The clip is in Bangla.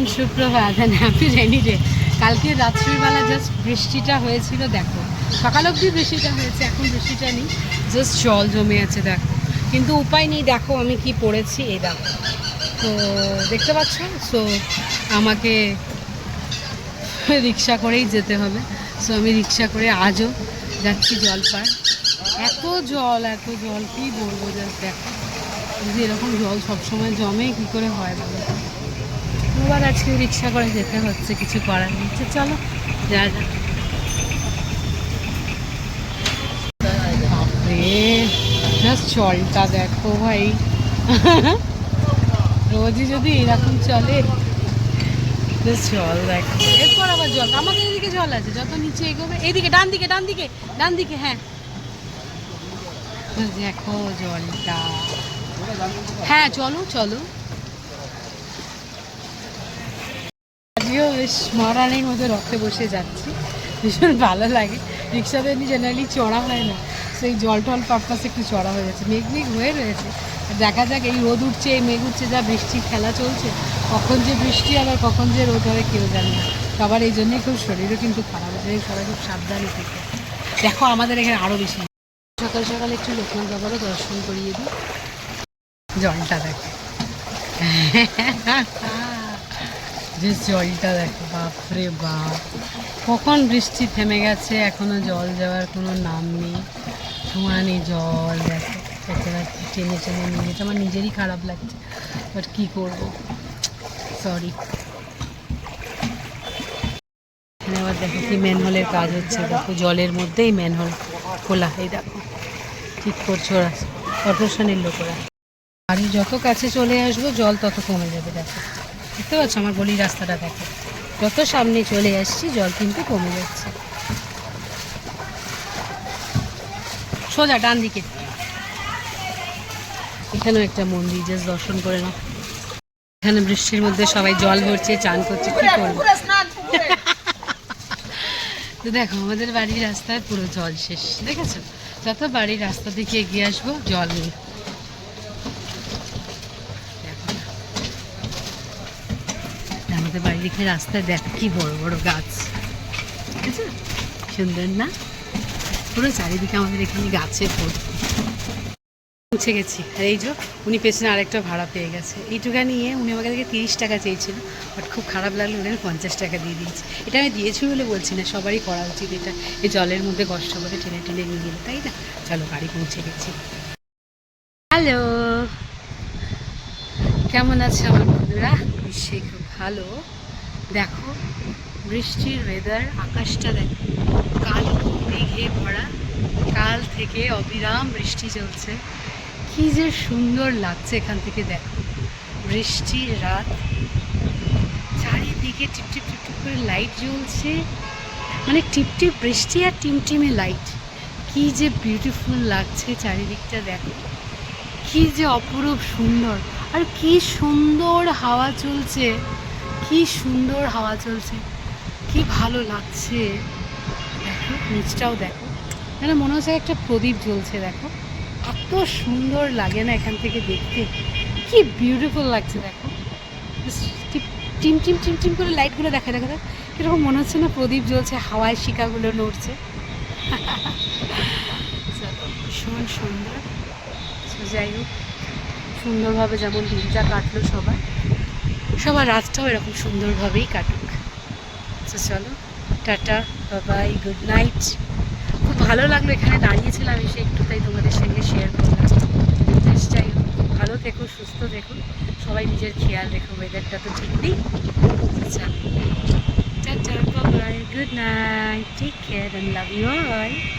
এভরিওয়ান, সুপ্রভাত অ্যান্ড হ্যাপি রেনি ডে। কালকে রাত্রিবেলা জাস্ট বৃষ্টিটা হয়েছিল, দেখো সকাল অবধি বৃষ্টিটা হয়েছে, এখন বৃষ্টিটা নেই, জাস্ট জল জমে আছে দেখো। কিন্তু উপায় নেই, দেখো আমি কি পড়েছি, এই দেখো তো দেখতে পাচ্ছ। সো আমাকে রিক্সা করেই যেতে হবে। সো আমি রিক্সা করে আজও যাচ্ছি জলপাড়। এত জল কী বলবো, জাস্ট দেখো। যদি এরকম জল সবসময় জমে কী করে হয় বলো। এবার আজকে রিক্সা করে যেতে হচ্ছে, কিছু করার নেই। চলো যা যা। জাস্ট জলটা দেখো ভাই, রোজই যদি এরকম চলে। জল দেখো, এরপর আবার জল, আমাদের এদিকে জল আছে, যত নিচে এগোবে এইদিকে ডান দিকে হ্যাঁ দেখো জলটা। হ্যাঁ চলো চলো। আজকেও বেশ মহারানীর মধ্যে রক্তে বসে যাচ্ছি, ভীষণ ভালো লাগে। রিক্সাতে এমনি জেনারেলি চড়া হয় না, সেই জল টল পারপাসে একটু চড়া হয়ে যাচ্ছে। মেঘ হয়ে রয়েছে, দেখা যাক। এই রোদ উঠছে, এই মেঘ উঠছে, যা বৃষ্টির খেলা চলছে, কখন যে বৃষ্টি আবার কখন যে রোদ হবে কেউ জানে না। সবার এই জন্যই খুব শরীরও কিন্তু খারাপ হচ্ছে, সবাই খুব সাবধানে থেকে। দেখো আমাদের এখানে আরও বেশি। সকাল সকাল একটু লোকনাথ বাবারও দর্শন করিয়ে দিই। জলটা দেখো, যে জলটা দেখো, বাপরে বাপ। কখন বৃষ্টি থেমে গেছে, এখনো জল যাওয়ার কোনো নাম নেই। ধোঁয়ানি জল দেখো, টেনে টেনে নিয়ে যেতে আমার নিজেরই খারাপ লাগছে, বাট কী করবো, সরি। এখানে আবার দেখো কি ম্যানহোলের কাজ হচ্ছে, দেখো জলের মধ্যেই ম্যানহোল খোলা, এই দেখো ঠিক করছো ওরা, কর্পোরেশনের লোকেরা। বাড়ি যত কাছে চলে আসবো জল তত কমে যাবে। দেখো দেখতে পাচ্ছ আমার গলির রাস্তাটা, দেখো যত সামনে চলে আসছি জল কিন্তু কমে যাচ্ছে। সোজা ডান দিকে, এখানেও একটা মন্দির, জাস্ট দর্শন করে নাও। এখানে বৃষ্টির মধ্যে সবাই জল ভরছে, চান করছে, কি করবো। তো দেখো আমাদের বাড়ির রাস্তায় পুরো জল শেষ, দেখেছো? যত বাড়ির রাস্তা দিকে এগিয়ে আসবো জল নেই। আমাদের বাড়ির এখানে রাস্তায় দেখ কি বড় বড় গাছ, ঠিক আছে? সুন্দর না? পুরো চারিদিকে আমাদের এখানে গাছে ভর্তি। পৌঁছে গেছি। আর এই যে উনি পেছনে আরেকটা ভাড়া পেয়ে গেছে, এইটুকা নিয়ে উনি আমাকে থেকে 30 টাকা চেয়েছিল, বাট খুব খারাপ লাগলো, উনি 50 টাকা দিয়ে দিয়েছি। এটা আমি দিয়েছি বলে বলছি না, সবারই করা উচিত এটা, এই জলের মধ্যে কষ্ট করে টেনে টেনে নিয়ে গেলে, তাই না? চলো বাড়ি পৌঁছে গেছি। হ্যালো, কেমন আছে আমার বন্ধুরা? নিশ্চয়ই খুব ভালো। দেখো বৃষ্টির ওয়েদার, আকাশটা দেখো কালো মেঘে ভরা, কাল থেকে অবিরাম বৃষ্টি চলছে। কি যে সুন্দর লাগছে এখান থেকে দেখো, বৃষ্টির রাত, চারিদিকে টিপটিপ টিপটিপ করে লাইট জ্বলছে, মানে টিপটিপ বৃষ্টি আর টিমটিমে লাইট। কি যে বিউটিফুল লাগছে চারিদিকটা, দেখো কি যে অপরূপ সুন্দর। আর কি সুন্দর হাওয়া চলছে, কি সুন্দর হাওয়া চলছে, কি ভালো লাগছে। দেখো নিচটাও দেখো, যেন মনে হচ্ছে একটা প্রদীপ জ্বলছে। দেখো এত সুন্দর লাগে না এখান থেকে দেখতে, কি বিউটিফুল লাগছে। দেখো টিম টিম টিম টিম করে লাইটগুলো দেখা দেখা কীরকম মনে হচ্ছে না প্রদীপ জ্বলছে, হাওয়ায় শিকাগুলো নড়ছে। ভীষণ সুন্দর। যাই হোক, সুন্দরভাবে যেমন দিনটা কাটলো সবার রাতটাও এরকম সুন্দরভাবেই কাটুক। তো চলো টাটা, বাই, গুড নাইট। খুব ভালো লাগলো এখানে দাঁড়িয়েছিলাম এসে একটু, তাই তোমাদের সঙ্গে শেয়ার করলাম। যাই হোক, ভালো থেকো, সুস্থ থেকো, সবাই নিজের খেয়াল রেখো, ওয়েদারটা তো ঠিক নেই। আচ্ছা tata, bye, good night, take care and love you all.